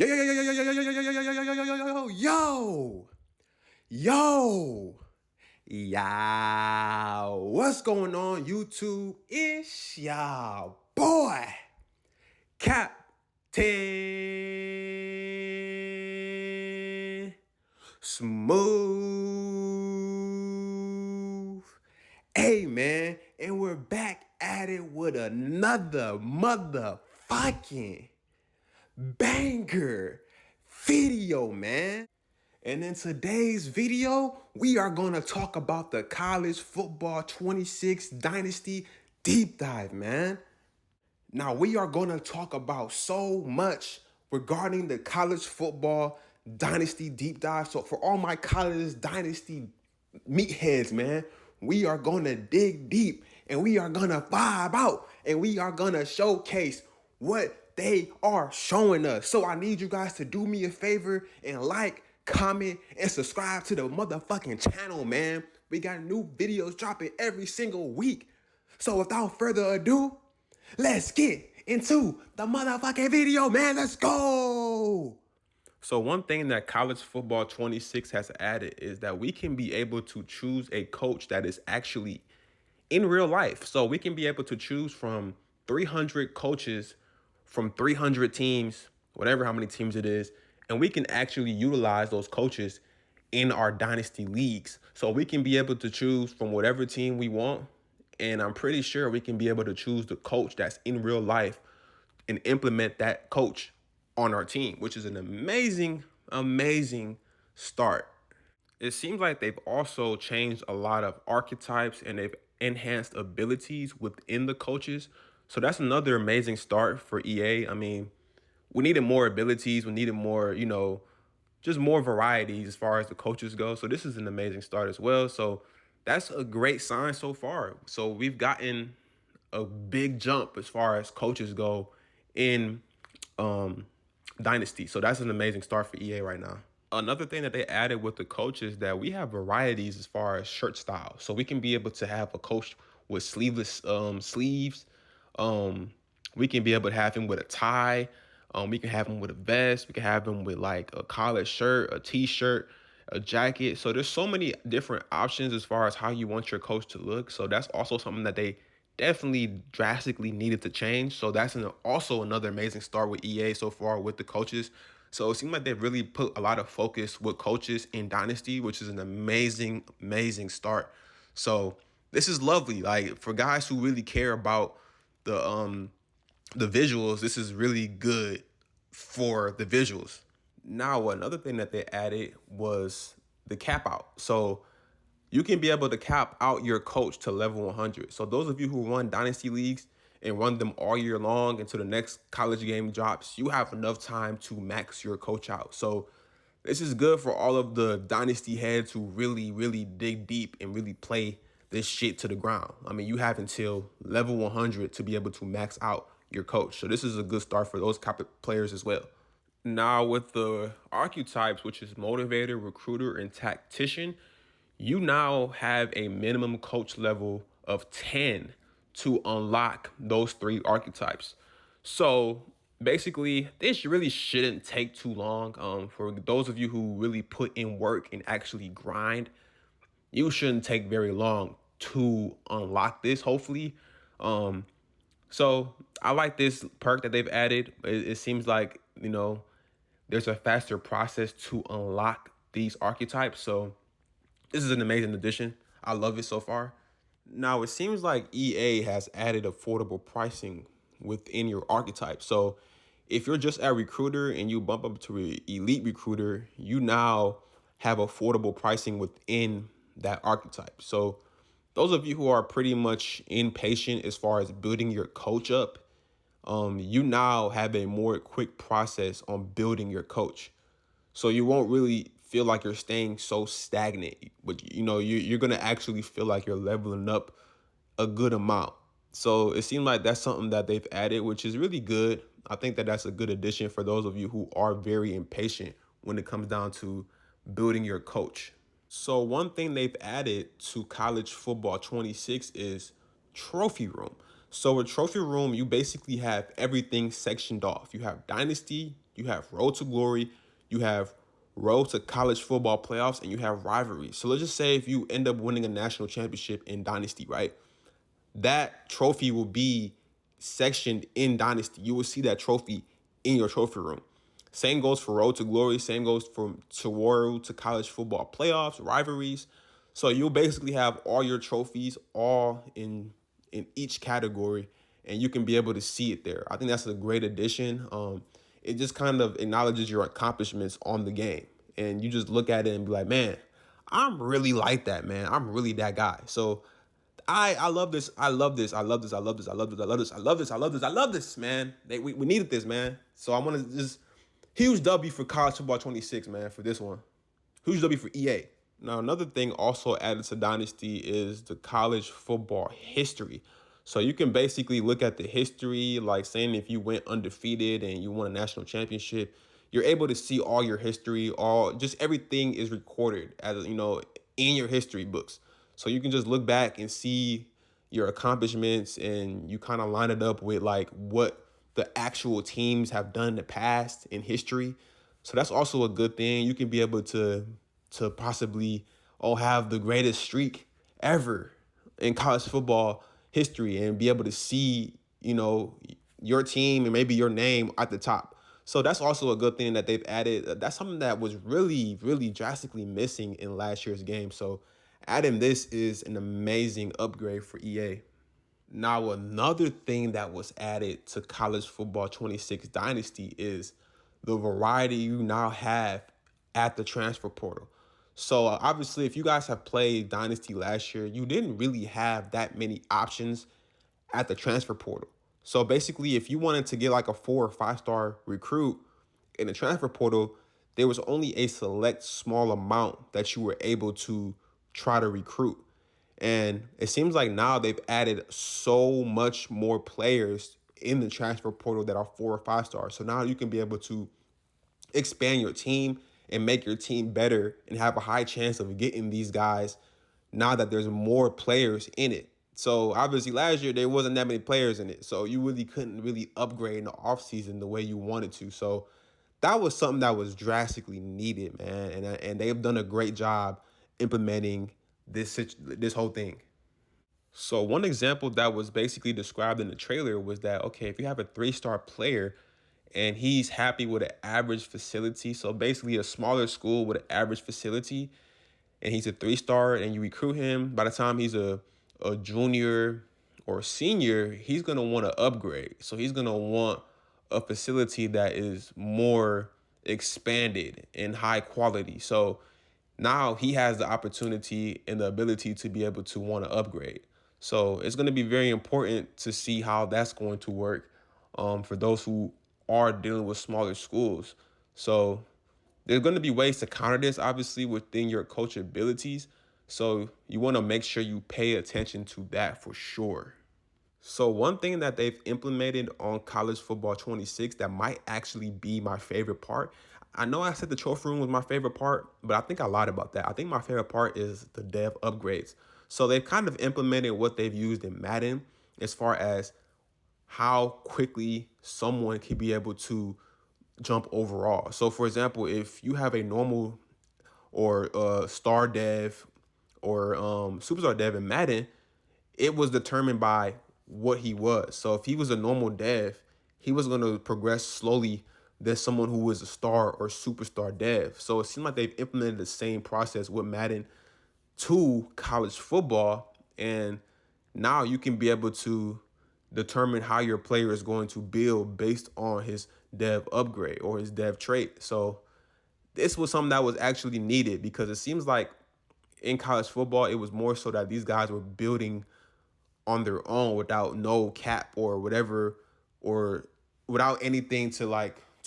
Yo, yo, yo, yo, yo, yo, yo, yo, yo, yo, yo, yo, yo, yo, yo, yo, yo, what's going on, YouTube? It's your boy, Captain Smooth. Hey, man, and we're back at it with another motherfucking banger video, man. And in today's video, we are going to talk about the college football 26 dynasty deep dive, man. Now, we are going to talk about so much regarding the college football dynasty deep dive. So for all my college dynasty meatheads, man, we are going to dig deep and we are going to vibe out and we are going to showcase what they are showing us. So I need you guys to do me a favor and like, comment, and subscribe to the motherfucking channel, man. We got new videos dropping every single week. So without further ado, let's get into the motherfucking video, man. Let's go. So one thing that college football 26 has added is that we can be able to choose a coach that is actually in real life. So we can be able to choose from 300 coaches from 300 teams, whatever how many teams it is, and we can actually utilize those coaches in our dynasty leagues. So we can be able to choose from whatever team we want. And I'm pretty sure we can be able to choose the coach that's in real life and implement that coach on our team, which is an amazing, amazing start. It seems like they've also changed a lot of archetypes and they've enhanced abilities within the coaches. So that's another amazing start for EA. I mean, we needed more abilities. We needed more, just more varieties as far as the coaches go. So this is an amazing start as well. So that's a great sign so far. So we've gotten a big jump as far as coaches go in Dynasty. So that's an amazing start for EA right now. Another thing that they added with the coach is that we have varieties as far as shirt style. So we can be able to have a coach with sleeveless sleeves. We can be able to have him with a tie. We can have him with a vest. We can have him with like a collared shirt, a t-shirt, a jacket. So there's so many different options as far as how you want your coach to look. So that's also something that they definitely drastically needed to change. So that's also another amazing start with EA so far with the coaches. So it seems like they've really put a lot of focus with coaches in Dynasty, which is an amazing, amazing start. So this is lovely. Like for guys who really care about the visuals, this is really good for the visuals. Now, another thing that they added was the cap out. So you can be able to cap out your coach to level 100. So those of you who run dynasty leagues and run them all year long until the next college game drops, you have enough time to max your coach out. So this is good for all of the dynasty heads who really, really dig deep and really play this shit to the ground. I mean, you have until level 100 to be able to max out your coach. So this is a good start for those type of players as well. Now with the archetypes, which is motivator, recruiter, and tactician, you now have a minimum coach level of 10 to unlock those three archetypes. So basically, this really shouldn't take too long. For those of you who really put in work and actually grind, you shouldn't take very long to unlock this, hopefully. So I like this perk that they've added. It seems like, there's a faster process to unlock these archetypes. So this is an amazing addition. I love it so far. Now, it seems like EA has added affordable pricing within your archetype. So if you're just a recruiter and you bump up to an elite recruiter, you now have affordable pricing within that archetype. So those of you who are pretty much impatient as far as building your coach up, you now have a more quick process on building your coach. So you won't really feel like you're staying so stagnant, but you're going to actually feel like you're leveling up a good amount. So it seems like that's something that they've added, which is really good. I think that that's a good addition for those of you who are very impatient when it comes down to building your coach. So one thing they've added to college football 26 is trophy room. So with trophy room, you basically have everything sectioned off. You have dynasty, You have Road to Glory, you have Road to College Football Playoffs, and you have rivalries. So let's just say if you end up winning a national championship in Dynasty, right? That trophy will be sectioned in Dynasty. You will see that trophy in your trophy room. Same goes for Road to Glory. Same goes for Road to College Football Playoffs, rivalries. So you'll basically have all your trophies all in each category, and you can be able to see it there. I think that's a great addition. It just kind of acknowledges your accomplishments on the game, and you just look at it and be like, man, I'm really like that, man. I'm really that guy. So I love this. I love this. I love this. I love this. I love this. I love this. I love this. I love this. I love this, man. We needed this, man. So I want to just huge W for College Football 26, man, for this one. Huge W for EA. Now, another thing also added to Dynasty is the college football history. So you can basically look at the history, like saying if you went undefeated and you won a national championship, you're able to see all your history, all just everything is recorded as in your history books. So you can just look back and see your accomplishments, and you kind of line it up with like what the actual teams have done in the past in history. So that's also a good thing. You can be able to possibly have the greatest streak ever in college football history and be able to see, your team and maybe your name at the top. So that's also a good thing that they've added. That's something that was really, really drastically missing in last year's game. So adding this is an amazing upgrade for EA. Now, another thing that was added to College Football 26 Dynasty is the variety you now have at the transfer portal. So obviously, if you guys have played Dynasty last year, you didn't really have that many options at the transfer portal. So basically, if you wanted to get like a 4 or 5-star recruit in the transfer portal, there was only a select small amount that you were able to try to recruit. And it seems like now they've added so much more players in the transfer portal that are 4 or 5 stars. So now you can be able to expand your team and make your team better and have a high chance of getting these guys now that there's more players in it. So obviously last year there wasn't that many players in it. So you really couldn't really upgrade in the offseason the way you wanted to. So that was something that was drastically needed, man. And they've done a great job implementing this whole thing. So one example that was basically described in the trailer was that, okay, if you have a 3-star player and he's happy with an average facility, so basically a smaller school with an average facility, and he's a 3-star and you recruit him, by the time he's a junior or senior, he's going to want to upgrade. So he's going to want a facility that is more expanded and high quality. So now he has the opportunity and the ability to be able to want to upgrade. So it's going to be very important to see how that's going to work for those who are dealing with smaller schools. So there's going to be ways to counter this, obviously, within your coach abilities. So you want to make sure you pay attention to that for sure. So one thing that they've implemented on College Football 26 that might actually be my favorite part. I know I said the trophy room was my favorite part, but I think I lied about that. I think my favorite part is the dev upgrades. So they've kind of implemented what they've used in Madden as far as how quickly someone can be able to jump overall. So for example, if you have a normal or star dev or superstar dev in Madden, it was determined by what he was. So if he was a normal dev, he was going to progress slowly than someone who was a star or superstar dev. So it seems like they've implemented the same process with Madden to college football. And now you can be able to determine how your player is going to build based on his dev upgrade or his dev trait. So this was something that was actually needed because it seems like in college football, it was more so that these guys were building on their own without no cap or whatever, or without anything to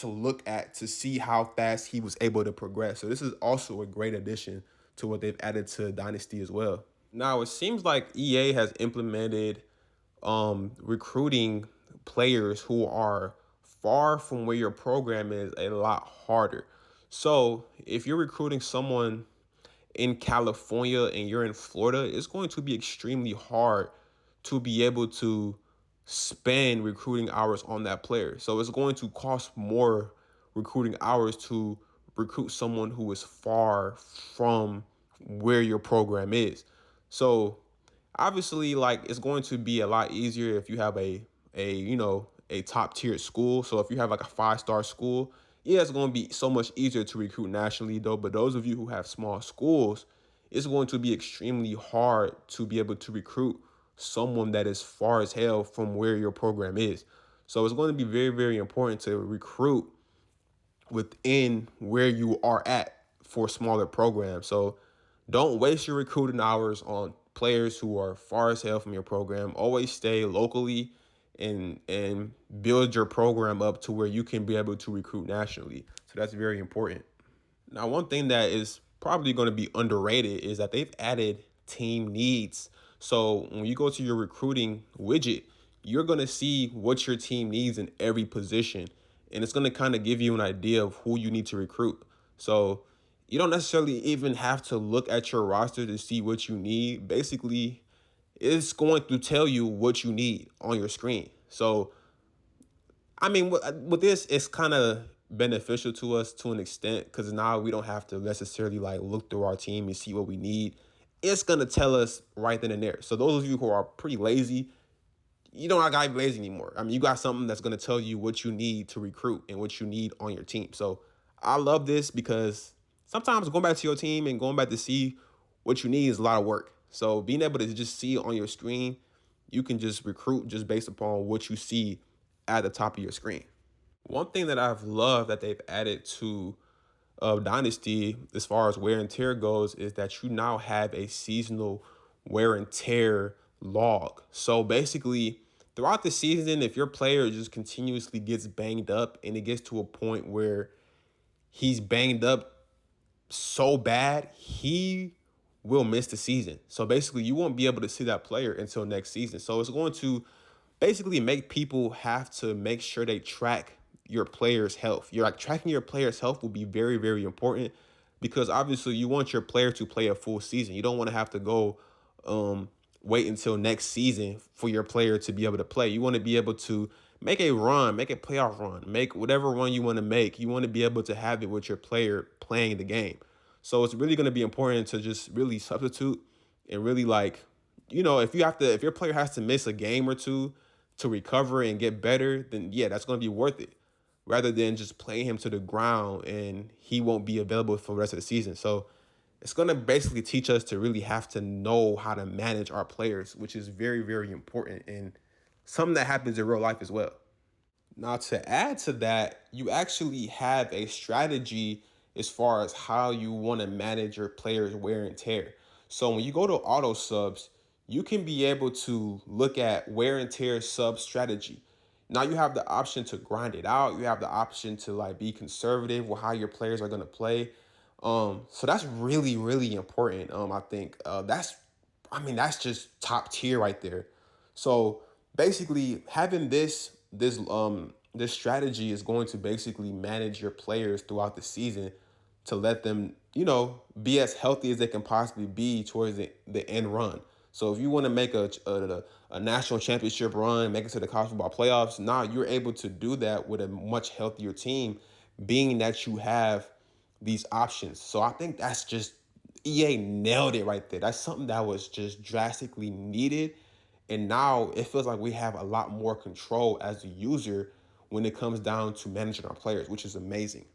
look at to see how fast he was able to progress. So this is also a great addition to what they've added to Dynasty as well. Now it seems like EA has implemented recruiting players who are far from where your program is a lot harder. So if you're recruiting someone in California and you're in Florida, it's going to be extremely hard to be able to spend recruiting hours on that player. So it's going to cost more recruiting hours to recruit someone who is far from where your program is. So obviously, like, it's going to be a lot easier if you have a top tier school. So if you have like a 5-star school, yeah, it's going to be so much easier to recruit nationally though. But those of you who have small schools, it's going to be extremely hard to be able to recruit someone that is far as hell from where your program is. So it's going to be very, very important to recruit within where you are at for smaller programs. So don't waste your recruiting hours on players who are far as hell from your program. Always stay locally and build your program up to where you can be able to recruit nationally. So that's very important. Now, one thing that is probably going to be underrated is that they've added team needs. So when you go to your recruiting widget, you're going to see what your team needs in every position. And it's going to kind of give you an idea of who you need to recruit. So you don't necessarily even have to look at your roster to see what you need. Basically, it's going to tell you what you need on your screen. So I mean, with this, it's kind of beneficial to us to an extent because now we don't have to necessarily like look through our team and see what we need. It's gonna tell us right then and there. So those of you who are pretty lazy, you don't gotta be lazy anymore. I mean, you got something that's gonna tell you what you need to recruit and what you need on your team. So I love this because sometimes going back to your team and going back to see what you need is a lot of work. So being able to just see on your screen, you can just recruit just based upon what you see at the top of your screen. One thing that I've loved that they've added to Dynasty as far as wear and tear goes is that you now have a seasonal wear and tear log. So basically, throughout the season, if your player just continuously gets banged up and it gets to a point where he's banged up so bad, he will miss the season. So basically, you won't be able to see that player until next season. So it's going to basically make people have to make sure they track your player's health. You're like tracking your player's health will be very, very important because obviously you want your player to play a full season. You don't want to have to go wait until next season for your player to be able to play. You want to be able to make a run, make a playoff run, make whatever run you want to make. You want to be able to have it with your player playing the game. So it's really going to be important to just really substitute and really like, if your player has to miss a game or two to recover and get better, then yeah, that's going to be worth it rather than just playing him to the ground and he won't be available for the rest of the season. So it's going to basically teach us to really have to know how to manage our players, which is very, very important and something that happens in real life as well. Now, to add to that, you actually have a strategy as far as how you want to manage your players' wear and tear. So when you go to auto subs, you can be able to look at wear and tear sub strategy. Now you have the option to grind it out. You have the option to like be conservative with how your players are gonna play. So that's really, really important. I think that's just top tier right there. So basically, having this strategy is going to basically manage your players throughout the season to let them, be as healthy as they can possibly be towards the end run. So if you want to make a national championship run, make it to the college football playoffs, now you're able to do that with a much healthier team, being that you have these options. So I think that's just EA nailed it right there. That's something that was just drastically needed. And now it feels like we have a lot more control as a user when it comes down to managing our players, which is amazing.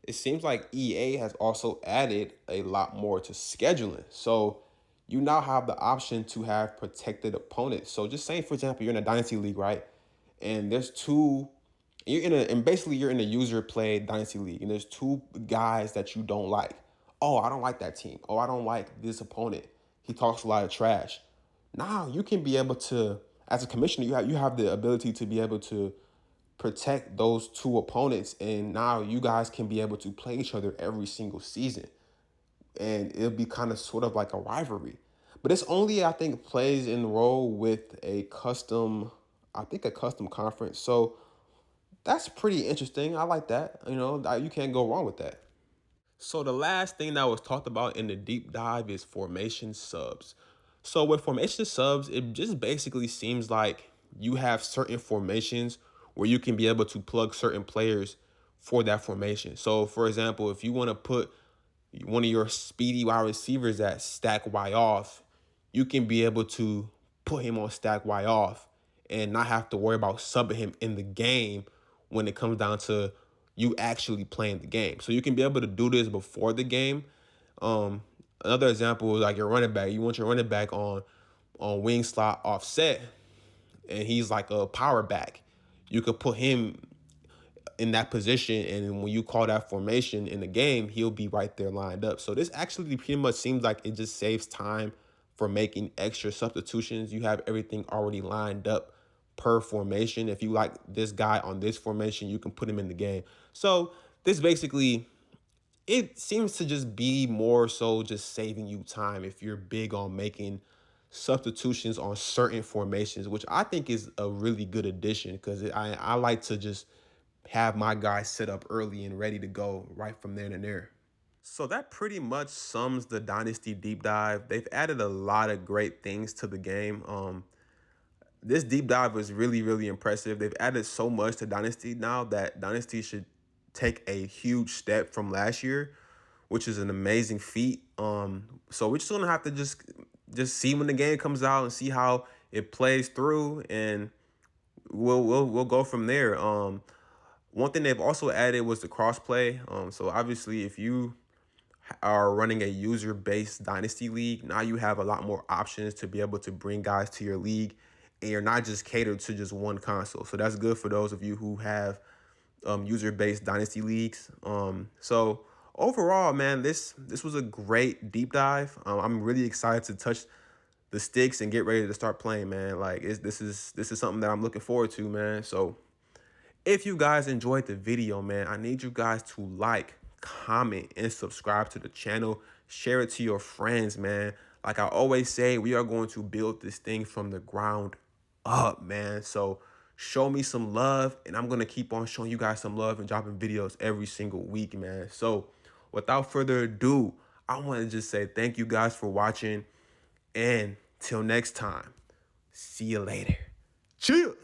It seems like EA has also added a lot more to scheduling. So you now have the option to have protected opponents. So just saying, for example, you're in a dynasty league, right? And there's two, and basically you're in a user play dynasty league, and there's two guys that you don't like. Oh, I don't like that team. Oh, I don't like this opponent. He talks a lot of trash. Now you can be able to, as a commissioner, you have the ability to be able to protect those two opponents, and now you guys can be able to play each other every single season, and it'll be kind of sort of like a rivalry. But it's only, I think, plays in role with a custom conference. So that's pretty interesting. I like that. You can't go wrong with that. So the last thing that was talked about in the deep dive is formation subs. So with formation subs, it just basically seems like you have certain formations where you can be able to plug certain players for that formation. So for example, if you want to put one of your speedy wide receivers at stack Y off, you can be able to put him on stack Y off and not have to worry about subbing him in the game when it comes down to you actually playing the game. So you can be able to do this before the game. Another example is like your running back. You want your running back on wing slot offset, and he's like a power back. You could put him in that position, and when you call that formation in the game, he'll be right there lined up. So this actually pretty much seems like it just saves time for making extra substitutions. You have everything already lined up per formation. If you like this guy on this formation, you can put him in the game. So this basically, it seems to just be more so just saving you time if you're big on making substitutions on certain formations, which I think is a really good addition, because I like to just have my guys set up early and ready to go right from there to there. So that pretty much sums the Dynasty Deep Dive. They've added a lot of great things to the game. This deep dive was really, really impressive. They've added so much to Dynasty now that Dynasty should take a huge step from last year, which is an amazing feat. So we're just gonna have to just see when the game comes out and see how it plays through, and we'll go from there. One thing they've also added was the crossplay. So obviously, if you are running a user-based dynasty league, now you have a lot more options to be able to bring guys to your league, and you're not just catered to just one console. So that's good for those of you who have user-based dynasty leagues. So overall, man, this was a great deep dive. I'm really excited to touch the sticks and get ready to start playing, man. Like this is something that I'm looking forward to, man. So if you guys enjoyed the video, man, I need you guys to like, comment, and subscribe to the channel. Share it to your friends, man. Like I always say, we are going to build this thing from the ground up, man. So show me some love, and I'm going to keep on showing you guys some love and dropping videos every single week, man. So without further ado, I want to just say thank you guys for watching, and till next time, see you later. Chill.